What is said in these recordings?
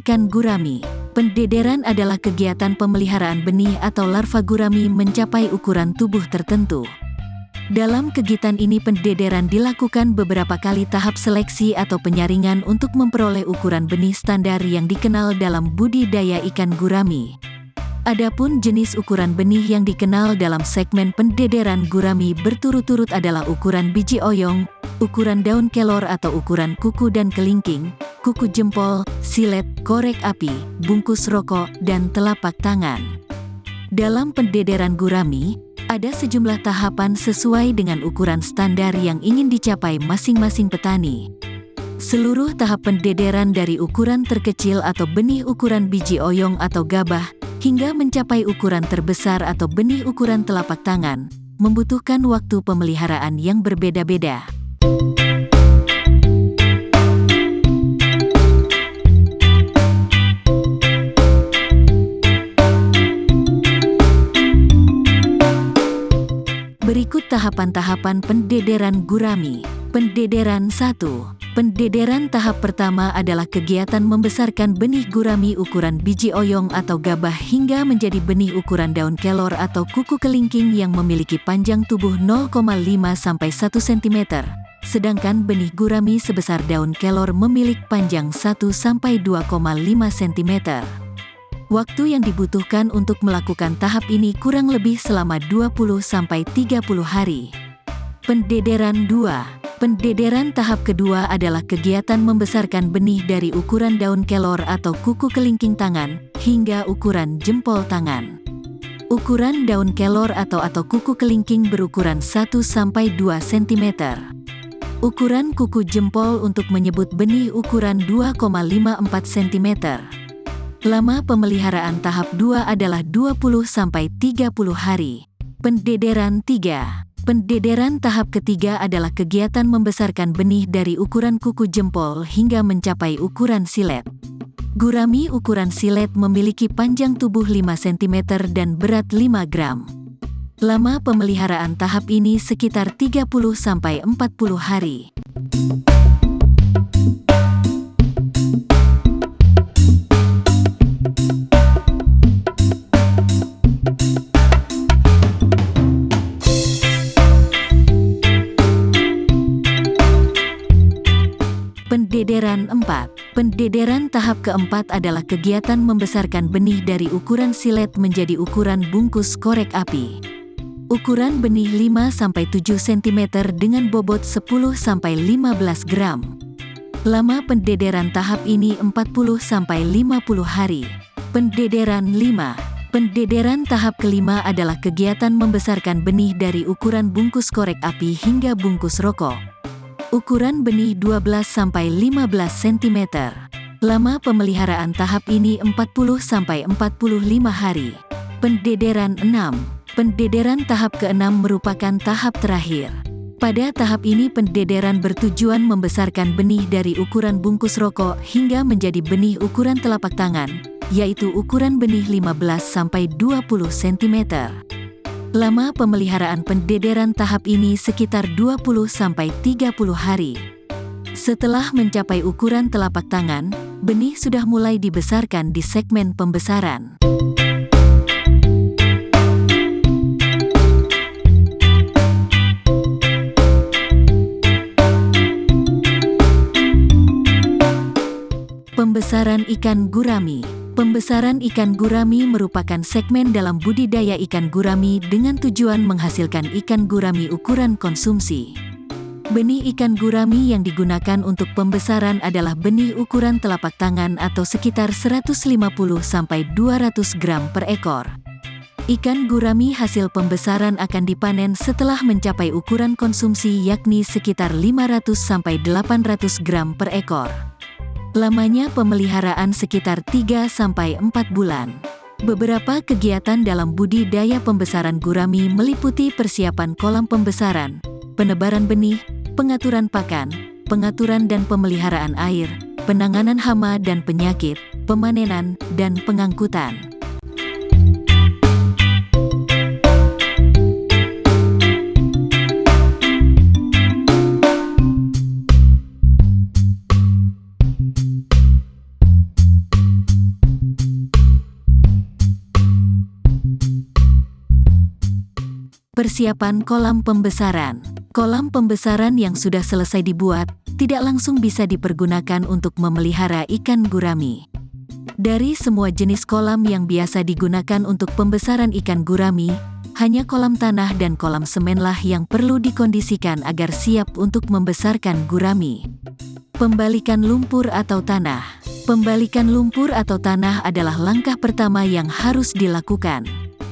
ikan gurami. Pendederan adalah kegiatan pemeliharaan benih atau larva gurami mencapai ukuran tubuh tertentu. Dalam kegiatan ini pendederan dilakukan beberapa kali tahap seleksi atau penyaringan untuk memperoleh ukuran benih standar yang dikenal dalam budidaya ikan gurami. Adapun jenis ukuran benih yang dikenal dalam segmen pendederan gurami berturut-turut adalah ukuran biji oyong, ukuran daun kelor atau ukuran kuku dan kelingking, kuku jempol, silet, korek api, bungkus rokok, dan telapak tangan. Dalam pendederan gurami, ada sejumlah tahapan sesuai dengan ukuran standar yang ingin dicapai masing-masing petani. Seluruh tahap pendederan dari ukuran terkecil atau benih ukuran biji oyong atau gabah, hingga mencapai ukuran terbesar atau benih ukuran telapak tangan, membutuhkan waktu pemeliharaan yang berbeda-beda. Berikut tahapan-tahapan pendederan gurami. Pendederan 1. Pendederan tahap pertama adalah kegiatan membesarkan benih gurami ukuran biji oyong atau gabah hingga menjadi benih ukuran daun kelor atau kuku kelingking yang memiliki panjang tubuh 0,5–1 cm, sedangkan benih gurami sebesar daun kelor memiliki panjang 1–2,5 cm. Waktu yang dibutuhkan untuk melakukan tahap ini kurang lebih selama 20–30 hari. Pendederan 2. Pendederan tahap kedua adalah kegiatan membesarkan benih dari ukuran daun kelor atau kuku kelingking tangan, hingga ukuran jempol tangan. Ukuran daun kelor atau kuku kelingking berukuran 1–2 cm. Ukuran kuku jempol untuk menyebut benih ukuran 2,54 cm. Lama pemeliharaan tahap 2 adalah 20–30 hari. Pendederan 3. Pendederan tahap ketiga adalah kegiatan membesarkan benih dari ukuran kuku jempol hingga mencapai ukuran silet. Gurami ukuran silet memiliki panjang tubuh 5 cm dan berat 5 gram. Lama pemeliharaan tahap ini sekitar 30–40 hari. Pendederan 4. Pendederan tahap keempat adalah kegiatan membesarkan benih dari ukuran silet menjadi ukuran bungkus korek api. Ukuran benih 5–7 cm dengan bobot 10–15 gram. Lama pendederan tahap ini 40–50 hari. Pendederan 5. Pendederan tahap kelima adalah kegiatan membesarkan benih dari ukuran bungkus korek api hingga bungkus rokok. Ukuran benih 12–15 cm. Lama pemeliharaan tahap ini 40–45 hari. Pendederan 6. Pendederan tahap ke-6 merupakan tahap terakhir. Pada tahap ini pendederan bertujuan membesarkan benih dari ukuran bungkus rokok hingga menjadi benih ukuran telapak tangan, yaitu ukuran benih 15–20 cm. Lama pemeliharaan pendederan tahap ini sekitar 20–30 hari. Setelah mencapai ukuran telapak tangan, benih sudah mulai dibesarkan di segmen pembesaran. Pembesaran ikan gurami. Pembesaran ikan gurami merupakan segmen dalam budidaya ikan gurami dengan tujuan menghasilkan ikan gurami ukuran konsumsi. Benih ikan gurami yang digunakan untuk pembesaran adalah benih ukuran telapak tangan atau sekitar 150–200 gram per ekor. Ikan gurami hasil pembesaran akan dipanen setelah mencapai ukuran konsumsi yakni sekitar 500–800 gram per ekor. Lamanya pemeliharaan sekitar 3–4 bulan. Beberapa kegiatan dalam budidaya pembesaran gurami meliputi persiapan kolam pembesaran, penebaran benih, pengaturan pakan, pengaturan dan pemeliharaan air, penanganan hama dan penyakit, pemanenan, dan pengangkutan. Persiapan kolam pembesaran. Kolam pembesaran yang sudah selesai dibuat, tidak langsung bisa dipergunakan untuk memelihara ikan gurami. Dari semua jenis kolam yang biasa digunakan untuk pembesaran ikan gurami, hanya kolam tanah dan kolam semenlah yang perlu dikondisikan agar siap untuk membesarkan gurami. Pembalikan lumpur atau tanah. Pembalikan lumpur atau tanah adalah langkah pertama yang harus dilakukan.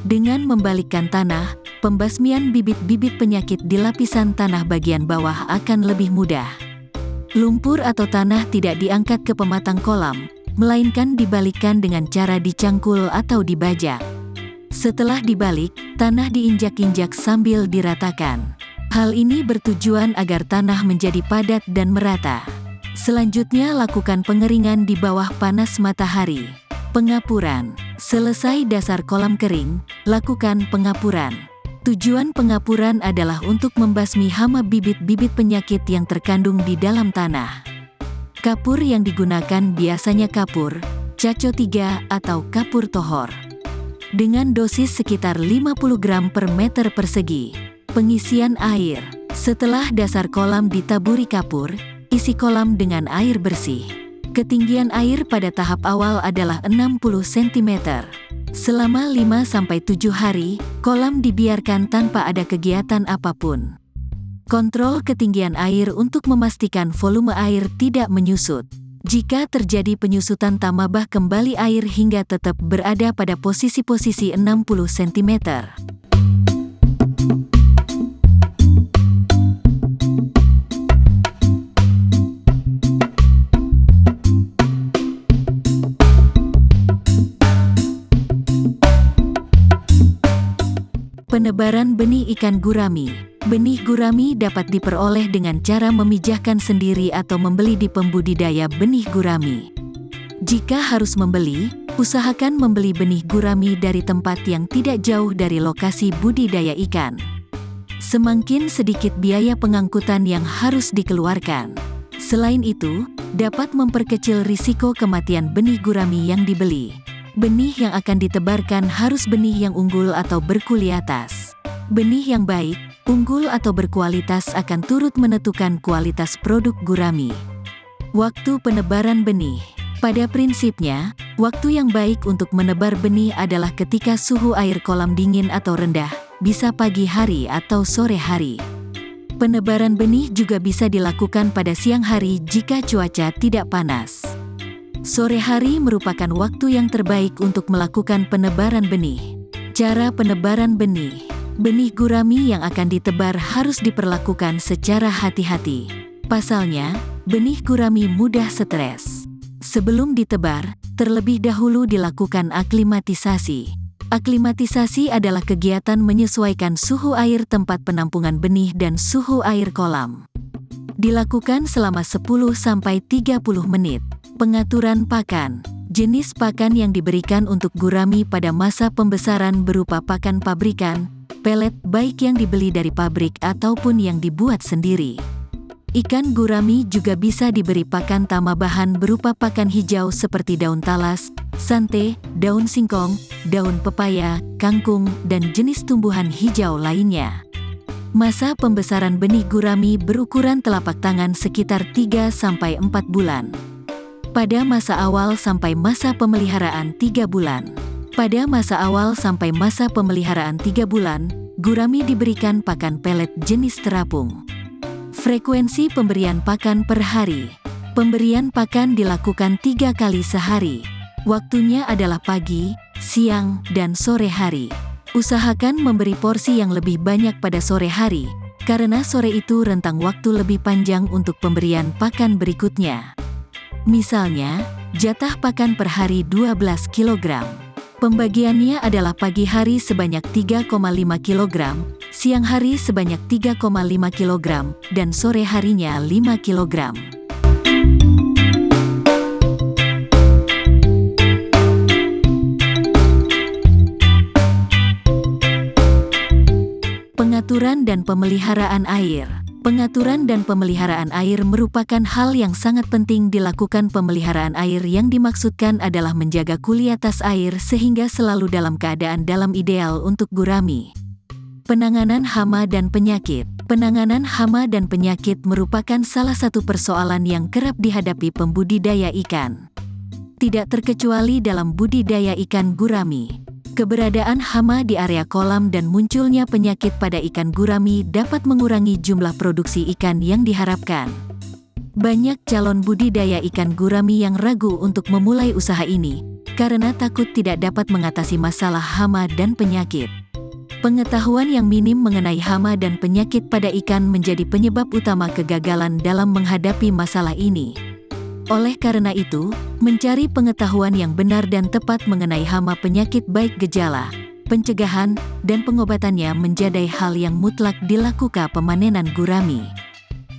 Dengan membalikkan tanah, pembasmian bibit-bibit penyakit di lapisan tanah bagian bawah akan lebih mudah. Lumpur atau tanah tidak diangkat ke pematang kolam, melainkan dibalikkan dengan cara dicangkul atau dibajak. Setelah dibalik, tanah diinjak-injak sambil diratakan. Hal ini bertujuan agar tanah menjadi padat dan merata. Selanjutnya lakukan pengeringan di bawah panas matahari. Pengapuran. Selesai dasar kolam kering, lakukan pengapuran. Tujuan pengapuran adalah untuk membasmi hama bibit-bibit penyakit yang terkandung di dalam tanah. Kapur yang digunakan biasanya kapur, caco 3 atau kapur tohor. Dengan dosis sekitar 50 gram per meter persegi. Pengisian air. Setelah dasar kolam ditaburi kapur, isi kolam dengan air bersih. Ketinggian air pada tahap awal adalah 60 cm. Selama 5-7 hari, kolam dibiarkan tanpa ada kegiatan apapun. Kontrol ketinggian air untuk memastikan volume air tidak menyusut. Jika terjadi penyusutan, tambah kembali air hingga tetap berada pada posisi-posisi 60 cm. Penebaran benih ikan gurami. Benih gurami dapat diperoleh dengan cara memijahkan sendiri atau membeli di pembudidaya benih gurami. Jika harus membeli, usahakan membeli benih gurami dari tempat yang tidak jauh dari lokasi budidaya ikan. Semakin sedikit biaya pengangkutan yang harus dikeluarkan. Selain itu, dapat memperkecil risiko kematian benih gurami yang dibeli. Benih yang akan ditebarkan harus benih yang unggul atau berkualitas. Benih yang baik, unggul atau berkualitas akan turut menentukan kualitas produk gurami. Waktu penebaran benih. Pada prinsipnya, waktu yang baik untuk menebar benih adalah ketika suhu air kolam dingin atau rendah, bisa pagi hari atau sore hari. Penebaran benih juga bisa dilakukan pada siang hari jika cuaca tidak panas. Sore hari merupakan waktu yang terbaik untuk melakukan penebaran benih. Cara penebaran benih. Benih gurami yang akan ditebar harus diperlakukan secara hati-hati. Pasalnya, benih gurami mudah stres. Sebelum ditebar, terlebih dahulu dilakukan aklimatisasi. Aklimatisasi adalah kegiatan menyesuaikan suhu air tempat penampungan benih dan suhu air kolam. Dilakukan selama 10-30 menit. Pengaturan pakan. Jenis pakan yang diberikan untuk gurami pada masa pembesaran berupa pakan pabrikan, pelet baik yang dibeli dari pabrik ataupun yang dibuat sendiri. Ikan gurami juga bisa diberi pakan tambahan berupa pakan hijau seperti daun talas, sante, daun singkong, daun pepaya, kangkung, dan jenis tumbuhan hijau lainnya. Masa pembesaran benih gurami berukuran telapak tangan sekitar 3-4 bulan. Pada masa awal sampai masa pemeliharaan 3 bulan. Pada masa awal sampai masa pemeliharaan 3 bulan, gurami diberikan pakan pelet jenis terapung. Frekuensi pemberian pakan per hari. Pemberian pakan dilakukan 3 kali sehari. Waktunya adalah pagi, siang, dan sore hari. Usahakan memberi porsi yang lebih banyak pada sore hari, karena sore itu rentang waktu lebih panjang untuk pemberian pakan berikutnya. Misalnya, jatah pakan per hari 12 kg. Pembagiannya adalah pagi hari sebanyak 3,5 kg, siang hari sebanyak 3,5 kg, dan sore harinya 5 kg. Pengaturan dan pemeliharaan air. Pengaturan dan pemeliharaan air merupakan hal yang sangat penting dilakukan. Pemeliharaan air yang dimaksudkan adalah menjaga kualitas air sehingga selalu dalam keadaan ideal untuk gurami. Penanganan hama dan penyakit. Penanganan hama dan penyakit merupakan salah satu persoalan yang kerap dihadapi pembudidaya ikan. Tidak terkecuali dalam budidaya ikan gurami. Keberadaan hama di area kolam dan munculnya penyakit pada ikan gurami dapat mengurangi jumlah produksi ikan yang diharapkan. Banyak calon budidaya ikan gurami yang ragu untuk memulai usaha ini, karena takut tidak dapat mengatasi masalah hama dan penyakit. Pengetahuan yang minim mengenai hama dan penyakit pada ikan menjadi penyebab utama kegagalan dalam menghadapi masalah ini. Oleh karena itu, mencari pengetahuan yang benar dan tepat mengenai hama penyakit baik gejala, pencegahan, dan pengobatannya menjadi hal yang mutlak dilakukan pemanenan gurami.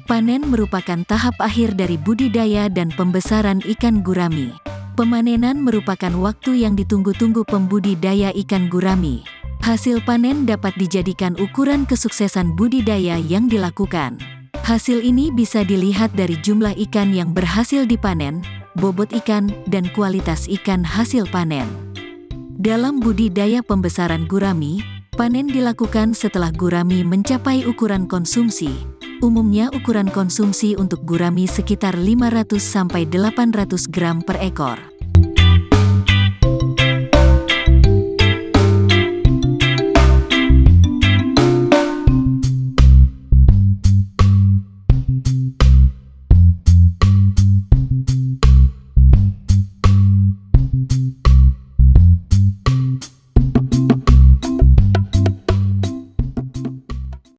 Panen merupakan tahap akhir dari budidaya dan pembesaran ikan gurami. Pemanenan merupakan waktu yang ditunggu-tunggu pembudidaya ikan gurami. Hasil panen dapat dijadikan ukuran kesuksesan budidaya yang dilakukan. Hasil ini bisa dilihat dari jumlah ikan yang berhasil dipanen, bobot ikan, dan kualitas ikan hasil panen. Dalam budidaya pembesaran gurami, panen dilakukan setelah gurami mencapai ukuran konsumsi. Umumnya ukuran konsumsi untuk gurami sekitar 500-800 gram per ekor.